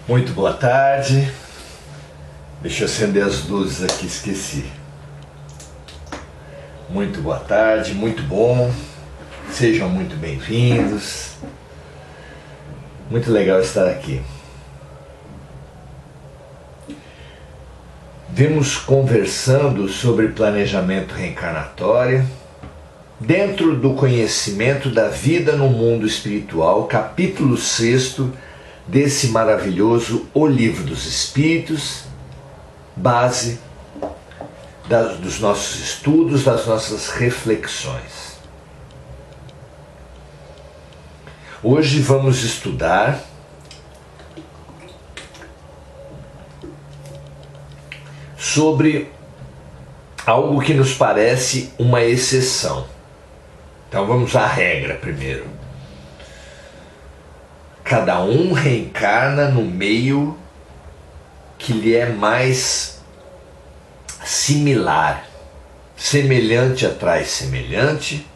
Muito boa tarde. Deixa eu acender as luzes aqui, esqueci. Muito boa tarde, muito bom. Sejam muito bem-vindos. Muito legal estar aqui. Vemos conversando sobre planejamento reencarnatório dentro do conhecimento da vida no mundo espiritual, capítulo 6 desse maravilhoso O Livro dos Espíritos, base dos nossos estudos, das nossas reflexões. Hoje vamos estudar sobre algo que nos parece uma exceção. Então vamos à regra primeiro. Cada um reencarna no meio que lhe é mais similar. Semelhante atrai semelhante,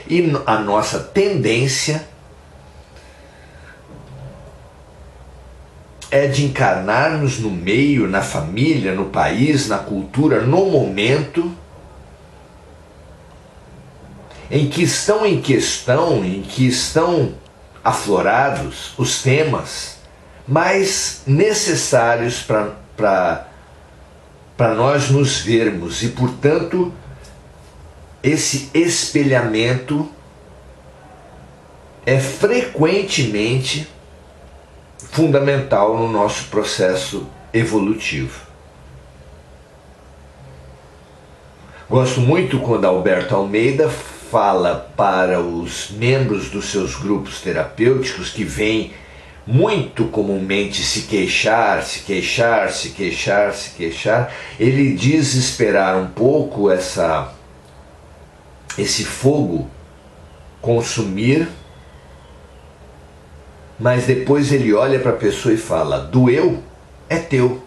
e a nossa tendência é de encarnarmos no meio, na família, no país, na cultura, no momento em que estão aflorados os temas mais necessários para nós nos vermos, e, portanto, esse espelhamento é frequentemente fundamental no nosso processo evolutivo. Gosto muito quando Alberto Almeida fala para os membros dos seus grupos terapêuticos que vêm muito comumente se queixar, ele diz esperar um pouco esse fogo consumir, mas depois ele olha para a pessoa e fala: doeu? É teu.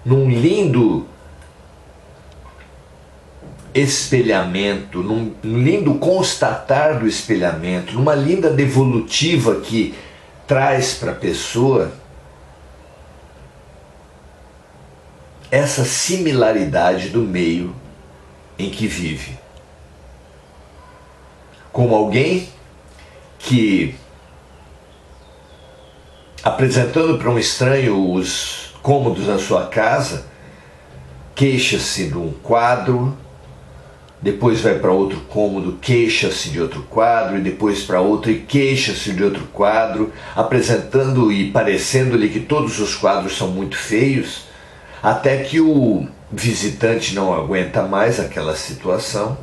Num lindo espelhamento, num lindo constatar do espelhamento, numa linda devolutiva que traz para a pessoa essa similaridade do meio em que vive. Como alguém que, apresentando para um estranho os cômodos da sua casa, queixa-se de um quadro, depois vai para outro cômodo, queixa-se de outro quadro, e depois para outro e queixa-se de outro quadro, apresentando e parecendo-lhe que todos os quadros são muito feios, até que o visitante não aguenta mais aquela situação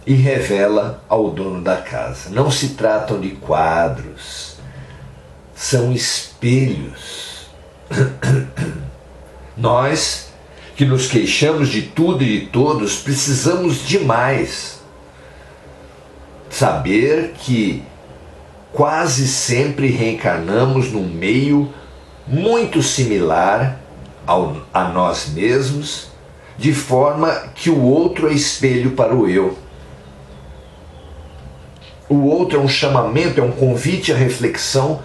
e revela ao dono da casa: não se tratam de quadros, são espelhos. Nós, que nos queixamos de tudo e de todos, precisamos demais saber que quase sempre reencarnamos num meio muito similar a nós mesmos, de forma que o outro é espelho para o eu. O outro é um chamamento, é um convite à reflexão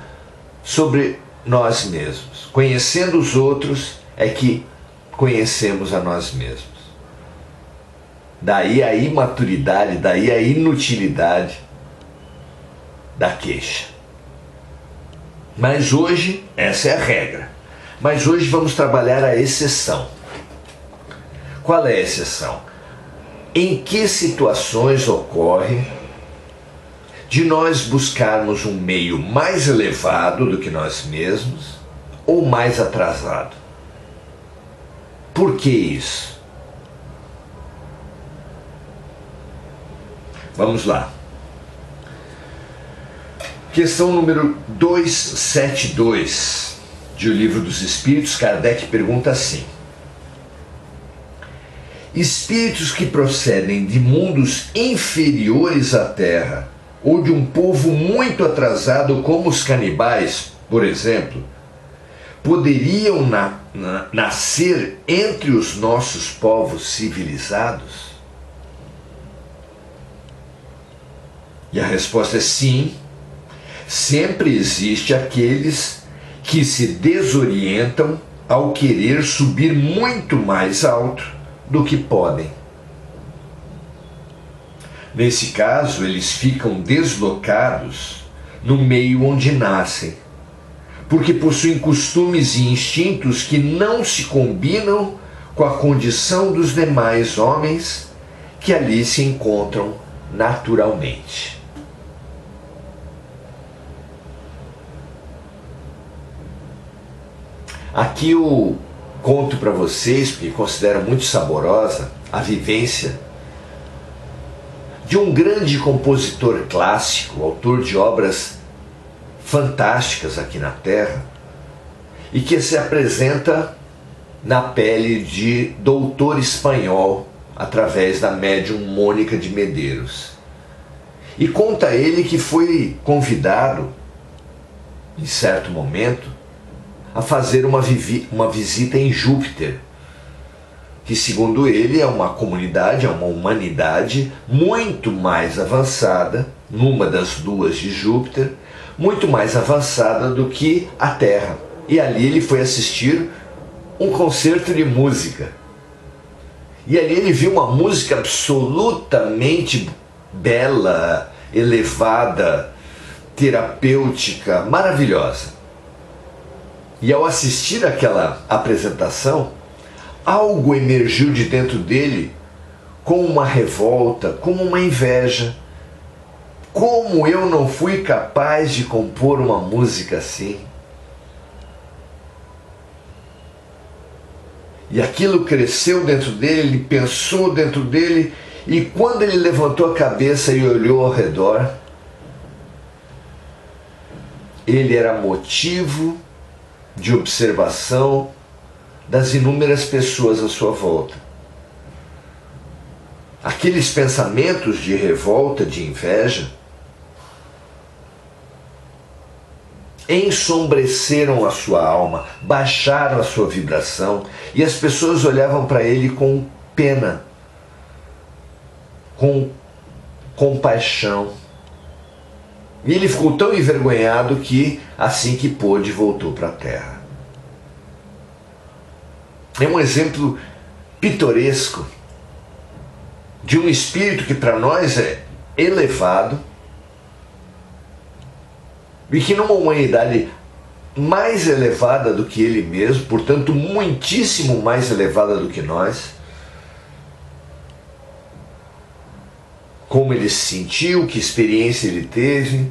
sobre nós mesmos. Conhecendo os outros é que conhecemos a nós mesmos. Daí a imaturidade, daí a inutilidade da queixa. Mas hoje, essa é a regra. Mas hoje vamos trabalhar a exceção. Qual é a exceção? Em que situações ocorre de nós buscarmos um meio mais elevado do que nós mesmos ou mais atrasado? Por que isso? Vamos lá. Questão número 272 de O Livro dos Espíritos. Kardec pergunta assim: espíritos que procedem de mundos inferiores à Terra ou de um povo muito atrasado como os canibais, por exemplo, poderiam nascer entre os nossos povos civilizados? E a resposta é sim. Sempre existe aqueles que se desorientam ao querer subir muito mais alto do que podem. Nesse caso, eles ficam deslocados no meio onde nascem, porque possuem costumes e instintos que não se combinam com a condição dos demais homens que ali se encontram naturalmente. Aqui eu conto para vocês, porque considero muito saborosa, a vivência de um grande compositor clássico, autor de obras fantásticas aqui na Terra, e que se apresenta na pele de doutor espanhol através da médium Mônica de Medeiros. E conta ele que foi convidado, em certo momento, a fazer uma visita em Júpiter, que segundo ele é uma comunidade, é uma humanidade muito mais avançada, numa das luas de Júpiter, muito mais avançada do que a Terra. E ali ele foi assistir um concerto de música. E ali ele viu uma música absolutamente bela, elevada, terapêutica, maravilhosa. E ao assistir aquela apresentação, algo emergiu de dentro dele como uma revolta, como uma inveja. Como eu não fui capaz de compor uma música assim? E aquilo cresceu dentro dele, ele pensou dentro dele, e quando ele levantou a cabeça e olhou ao redor, ele era motivo de observação das inúmeras pessoas à sua volta. Aqueles pensamentos de revolta, de inveja, ensombreceram a sua alma, baixaram a sua vibração, e as pessoas olhavam para ele com pena, com compaixão. E ele ficou tão envergonhado que, assim que pôde, voltou para a terra. É um exemplo pitoresco de um espírito que para nós é elevado e que numa humanidade mais elevada do que ele mesmo, portanto muitíssimo mais elevada do que nós, como ele se sentiu, que experiência ele teve,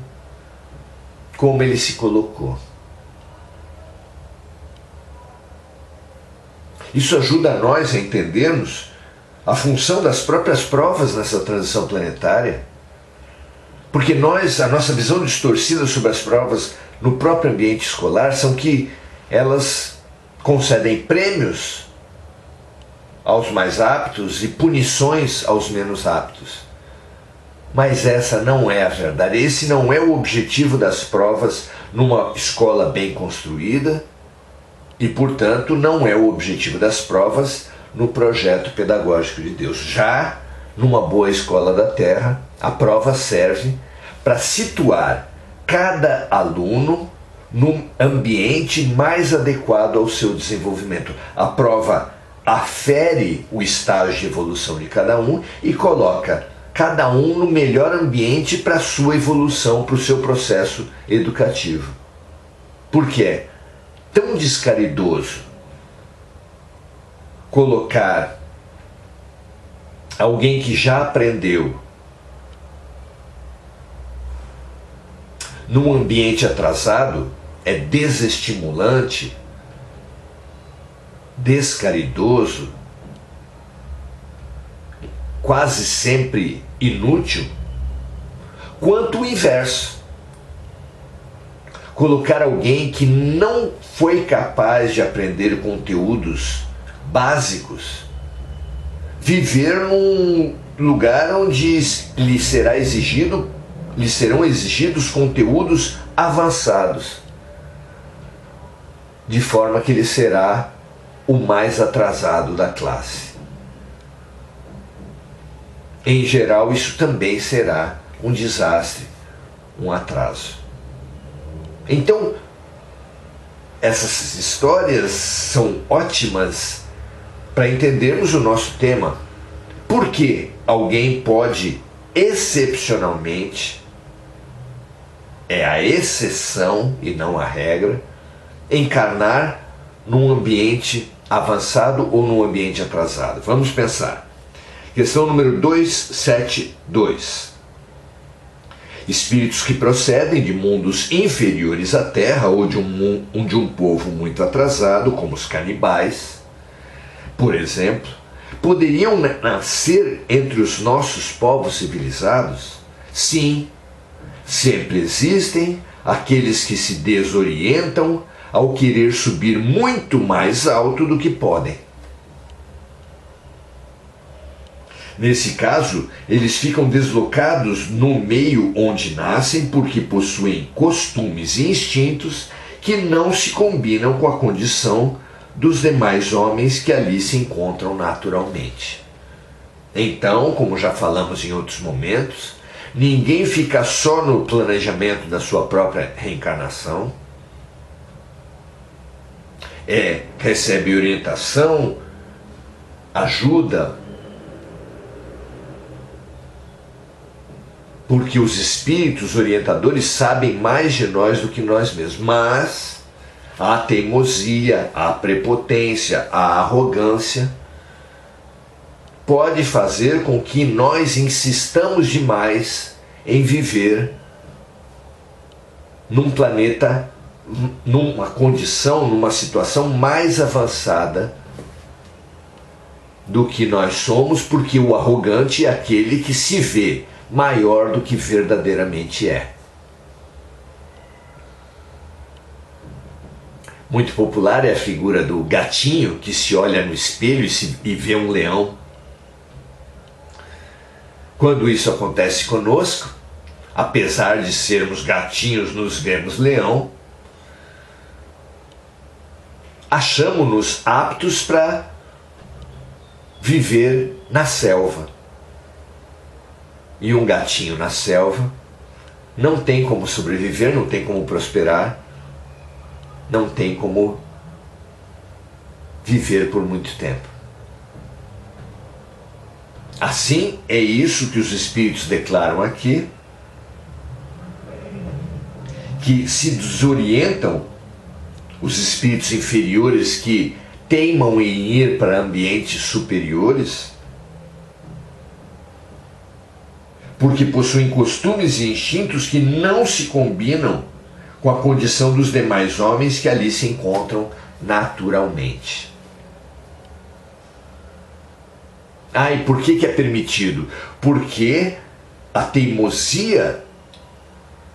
como ele se colocou. Isso ajuda a nós a entendermos a função das próprias provas nessa transição planetária, porque a nossa visão distorcida sobre as provas no próprio ambiente escolar são que elas concedem prêmios aos mais aptos e punições aos menos aptos. Mas essa não é a verdade, esse não é o objetivo das provas numa escola bem construída e, portanto, não é o objetivo das provas no projeto pedagógico de Deus. Já numa boa escola da Terra, a prova serve para situar cada aluno num ambiente mais adequado ao seu desenvolvimento. A prova afere o estágio de evolução de cada um e coloca cada um no melhor ambiente para a sua evolução, para o seu processo educativo. Porque é tão descaridoso colocar alguém que já aprendeu num ambiente atrasado, é desestimulante, descaridoso, quase sempre inútil, quanto o inverso. Colocar alguém que não foi capaz de aprender conteúdos básicos, viver num lugar onde lhe serão exigidos conteúdos avançados, de forma que ele será o mais atrasado da classe. Em geral, isso também será um desastre, um atraso. Então, essas histórias são ótimas para entendermos o nosso tema. Por que alguém pode excepcionalmente, é a exceção e não a regra, encarnar num ambiente avançado ou num ambiente atrasado? Vamos pensar. Questão número 272. Espíritos que procedem de mundos inferiores à Terra ou de um povo muito atrasado, como os canibais, por exemplo, poderiam nascer entre os nossos povos civilizados? Sim, sempre existem aqueles que se desorientam ao querer subir muito mais alto do que podem. Nesse caso, eles ficam deslocados no meio onde nascem porque possuem costumes e instintos que não se combinam com a condição dos demais homens que ali se encontram naturalmente. Então, como já falamos em outros momentos, ninguém fica só no planejamento da sua própria reencarnação. Recebe orientação, ajuda, porque os espíritos orientadores sabem mais de nós do que nós mesmos. Mas a teimosia, a prepotência, a arrogância pode fazer com que nós insistamos demais em viver num planeta, numa condição, numa situação mais avançada do que nós somos, porque o arrogante é aquele que se vê maior do que verdadeiramente é. Muito popular é a figura do gatinho que se olha no espelho e vê um leão. Quando isso acontece conosco, apesar de sermos gatinhos, nos vemos leão, achamos-nos aptos para viver na selva. E um gatinho na selva não tem como sobreviver, não tem como prosperar, não tem como viver por muito tempo. Assim, é isso que os espíritos declaram aqui, que se desorientam os espíritos inferiores que teimam em ir para ambientes superiores, porque possuem costumes e instintos que não se combinam com a condição dos demais homens que ali se encontram naturalmente. E por que é permitido? Porque a teimosia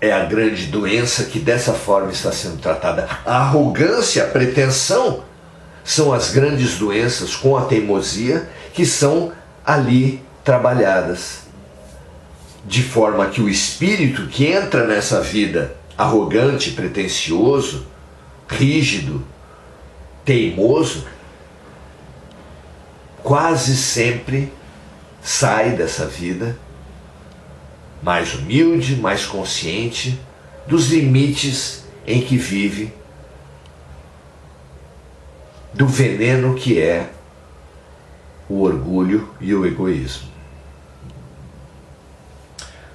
é a grande doença que dessa forma está sendo tratada. A arrogância, a pretensão são as grandes doenças com a teimosia que são ali trabalhadas. De forma que o espírito que entra nessa vida arrogante, pretensioso, rígido, teimoso, quase sempre sai dessa vida mais humilde, mais consciente dos limites em que vive, do veneno que é o orgulho e o egoísmo.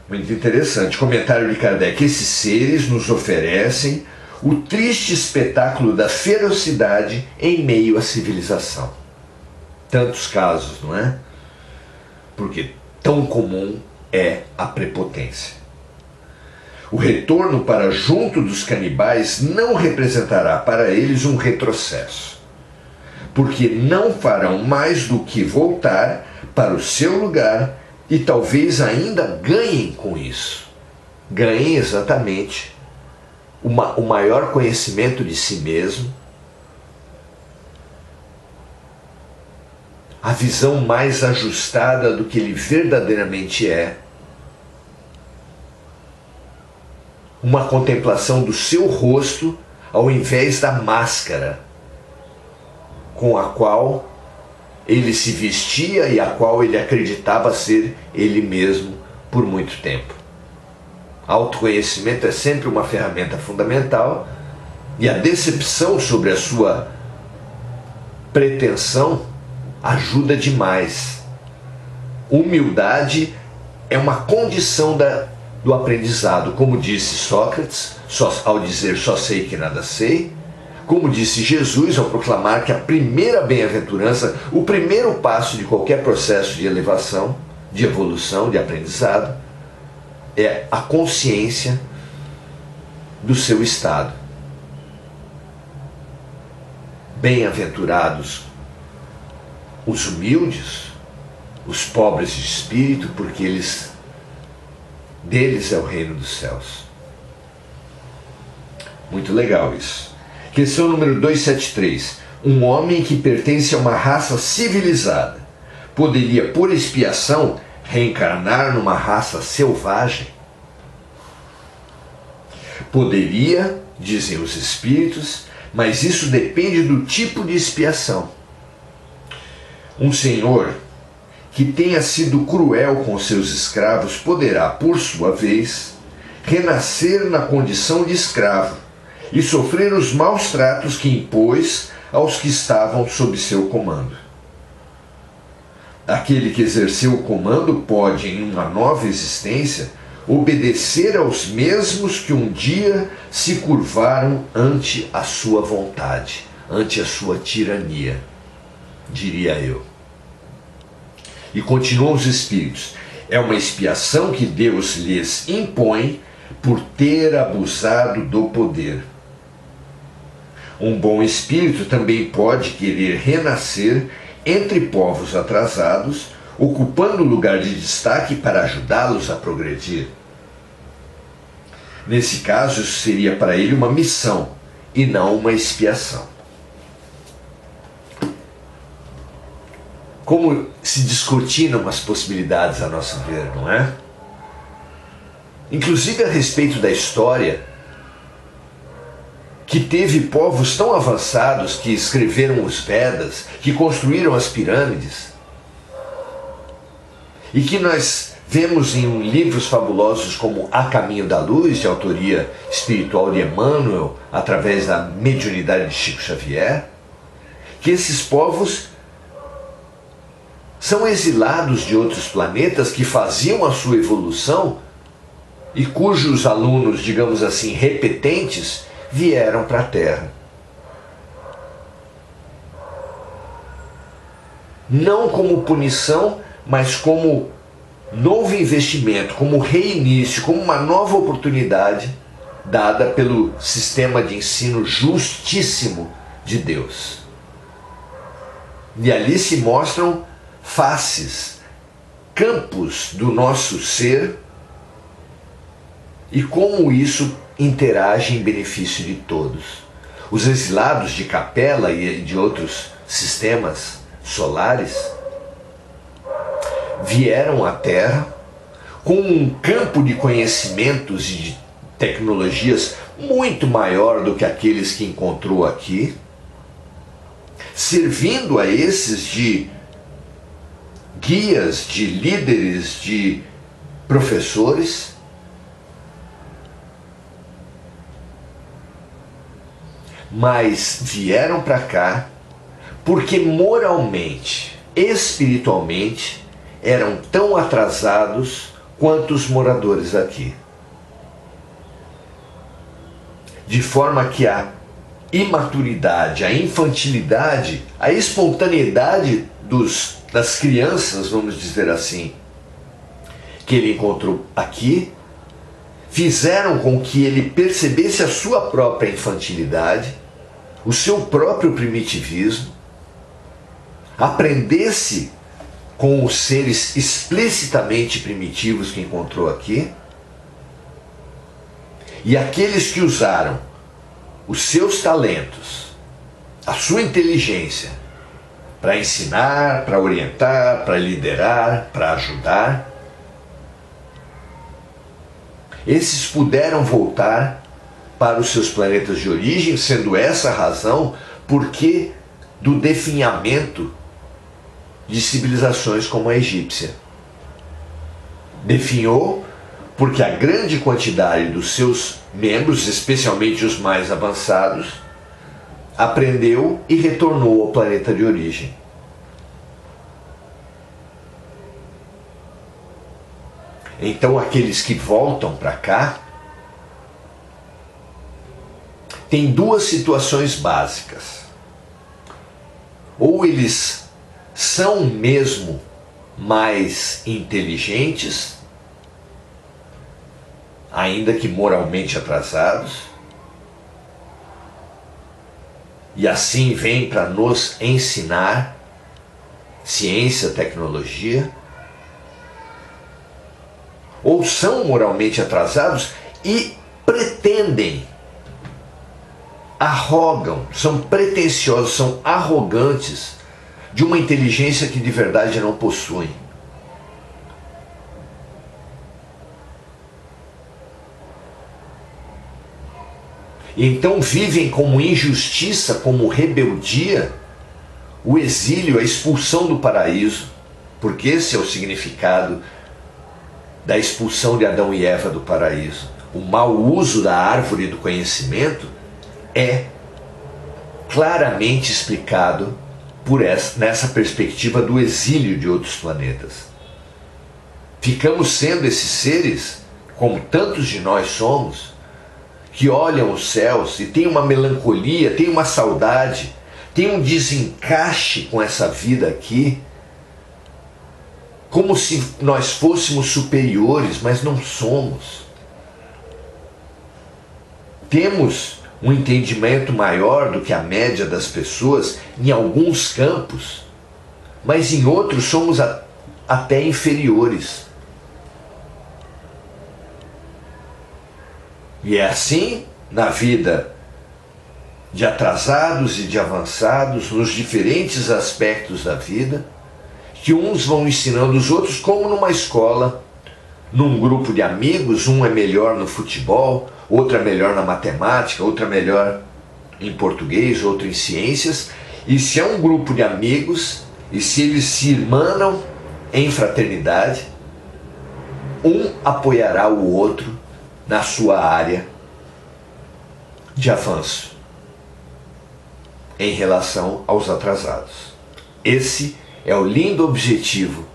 Muito interessante. Comentário de Kardec. Esses seres nos oferecem o triste espetáculo da ferocidade em meio à civilização. Tantos casos, não é? Porque tão comum é a prepotência. O retorno para junto dos canibais não representará para eles um retrocesso, porque não farão mais do que voltar para o seu lugar e talvez ainda ganhem com isso. Ganhem exatamente o maior conhecimento de si mesmo, a visão mais ajustada do que ele verdadeiramente é, uma contemplação do seu rosto ao invés da máscara com a qual ele se vestia e a qual ele acreditava ser ele mesmo por muito tempo. Autoconhecimento é sempre uma ferramenta fundamental, e a decepção sobre a sua pretensão ajuda demais. Humildade é uma condição do aprendizado, como disse Sócrates, ao dizer só sei que nada sei, como disse Jesus ao proclamar que a primeira bem-aventurança, o primeiro passo de qualquer processo de elevação, de evolução, de aprendizado, é a consciência do seu estado. Bem-aventurados os humildes, os pobres de espírito, porque deles é o reino dos céus. Muito legal isso. Questão número 273. Um homem que pertence a uma raça civilizada poderia, por expiação, reencarnar numa raça selvagem? Poderia, dizem os espíritos, mas isso depende do tipo de expiação. Um senhor que tenha sido cruel com seus escravos poderá, por sua vez, renascer na condição de escravo e sofrer os maus tratos que impôs aos que estavam sob seu comando. Aquele que exerceu o comando pode, em uma nova existência, obedecer aos mesmos que um dia se curvaram ante a sua vontade, ante a sua tirania, diria eu. E continuam os espíritos. É uma expiação que Deus lhes impõe por ter abusado do poder. Um bom espírito também pode querer renascer entre povos atrasados, ocupando lugar de destaque para ajudá-los a progredir. Nesse caso, isso seria para ele uma missão e não uma expiação. Como se descortinam as possibilidades a nosso ver, não é? Inclusive a respeito da história, que teve povos tão avançados que escreveram os Vedas, que construíram as pirâmides, e que nós vemos em livros fabulosos como A Caminho da Luz, de autoria espiritual de Emmanuel, através da mediunidade de Chico Xavier, que esses povos são exilados de outros planetas que faziam a sua evolução e cujos alunos, digamos assim, repetentes, vieram para a Terra. Não como punição, mas como novo investimento, como reinício, como uma nova oportunidade dada pelo sistema de ensino justíssimo de Deus. E ali se mostram faces, campos do nosso ser e como isso interage em benefício de todos. Os exilados de Capela e de outros sistemas solares vieram à Terra com um campo de conhecimentos e de tecnologias muito maior do que aqueles que encontrou aqui, servindo a esses de guias, de líderes, de professores. Mas vieram para cá porque moralmente, espiritualmente, eram tão atrasados quanto os moradores aqui. De forma que a imaturidade, a infantilidade, a espontaneidade das crianças, vamos dizer assim, que ele encontrou aqui, fizeram com que ele percebesse a sua própria infantilidade, o seu próprio primitivismo, aprendesse com os seres explicitamente primitivos que encontrou aqui, e aqueles que usaram os seus talentos, a sua inteligência, para ensinar, para orientar, para liderar, para ajudar, esses puderam voltar para os seus planetas de origem, sendo essa a razão porque do definhamento de civilizações como a egípcia. Definhou porque a grande quantidade dos seus membros, especialmente os mais avançados, aprendeu e retornou ao planeta de origem. Então aqueles que voltam para cá têm duas situações básicas. Ou eles são mesmo mais inteligentes, ainda que moralmente atrasados, e assim vem para nos ensinar ciência, tecnologia, ou são moralmente atrasados e pretendem, arrogam, são pretensiosos, são arrogantes de uma inteligência que de verdade não possuem. Então vivem como injustiça, como rebeldia, o exílio, a expulsão do paraíso, porque esse é o significado da expulsão de Adão e Eva do paraíso. O mau uso da árvore do conhecimento é claramente explicado nessa perspectiva do exílio de outros planetas. Ficamos sendo esses seres, como tantos de nós somos, que olham os céus e têm uma melancolia, têm uma saudade, têm um desencaixe com essa vida aqui, como se nós fôssemos superiores, mas não somos. Temos um entendimento maior do que a média das pessoas em alguns campos, mas em outros somos até inferiores. E é assim na vida de atrasados e de avançados, nos diferentes aspectos da vida, que uns vão ensinando os outros, como numa escola, num grupo de amigos, um é melhor no futebol, outro é melhor na matemática, outro é melhor em português, outro em ciências. E se é um grupo de amigos, e se eles se irmanam em fraternidade, um apoiará o outro na sua área de avanço em relação aos atrasados. Esse é o lindo objetivo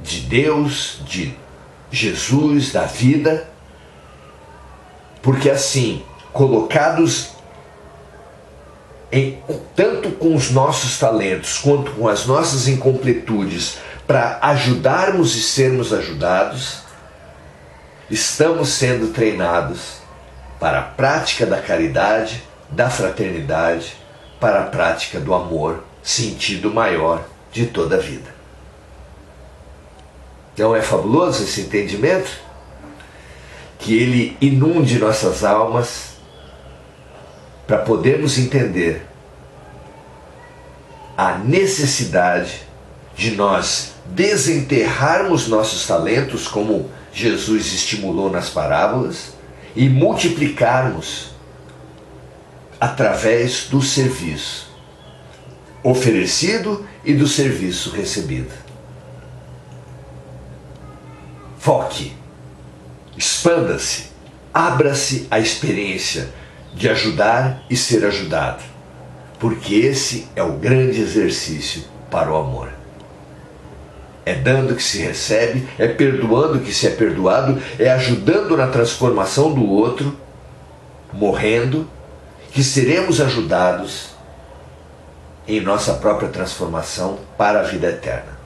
de Deus, de Jesus, da vida, porque assim, colocados tanto com os nossos talentos quanto com as nossas incompletudes para ajudarmos e sermos ajudados, estamos sendo treinados para a prática da caridade, da fraternidade, para a prática do amor, sentido maior de toda a vida. Não é fabuloso esse entendimento? Que ele inunde nossas almas para podermos entender a necessidade de nós desenterrarmos nossos talentos, como Jesus estimulou nas parábolas, e multiplicarmos através do serviço oferecido e do serviço recebido. Foque, expanda-se, abra-se à experiência de ajudar e ser ajudado, porque esse é o grande exercício para o amor. É dando que se recebe, é perdoando que se é perdoado, é ajudando na transformação do outro, morrendo, que seremos ajudados em nossa própria transformação para a vida eterna,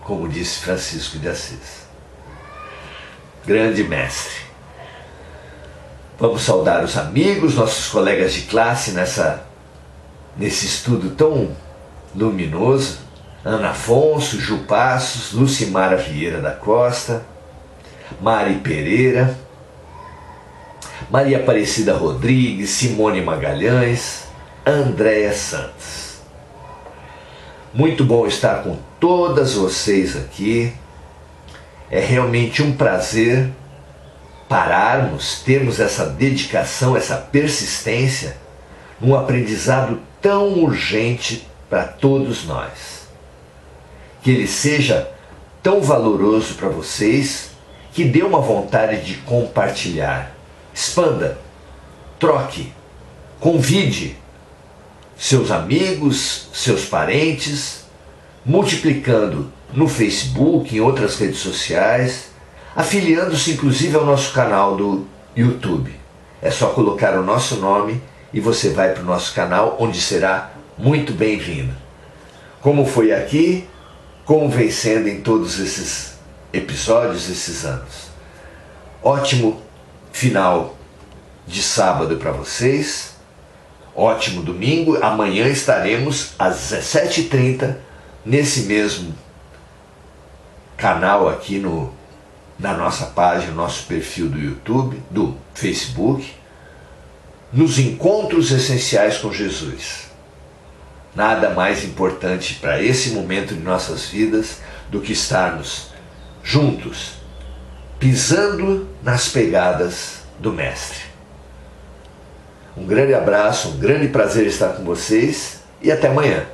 como disse Francisco de Assis. Grande mestre. Vamos saudar os amigos, nossos colegas de classe nesse estudo tão luminoso. Ana Afonso, Ju Passos, Lucimara Vieira da Costa, Mari Pereira, Maria Aparecida Rodrigues, Simone Magalhães, Andréia Santos. Muito bom estar com todas vocês aqui. É realmente um prazer pararmos, termos essa dedicação, essa persistência num aprendizado tão urgente para todos nós. Que ele seja tão valoroso para vocês que dê uma vontade de compartilhar. Expanda, troque, convide seus amigos, seus parentes, multiplicando no Facebook, em outras redes sociais, afiliando-se inclusive ao nosso canal do YouTube. É só colocar o nosso nome e você vai para o nosso canal, onde será muito bem-vindo. Como foi aqui, como vem sendo em todos esses episódios, esses anos. Ótimo final de sábado para vocês, ótimo domingo. Amanhã estaremos às 17h30 nesse mesmo canal aqui na nossa página, nosso perfil do YouTube, do Facebook, nos Encontros Essenciais com Jesus. Nada mais importante para esse momento de nossas vidas do que estarmos juntos, pisando nas pegadas do Mestre. Um grande abraço, um grande prazer estar com vocês e até amanhã.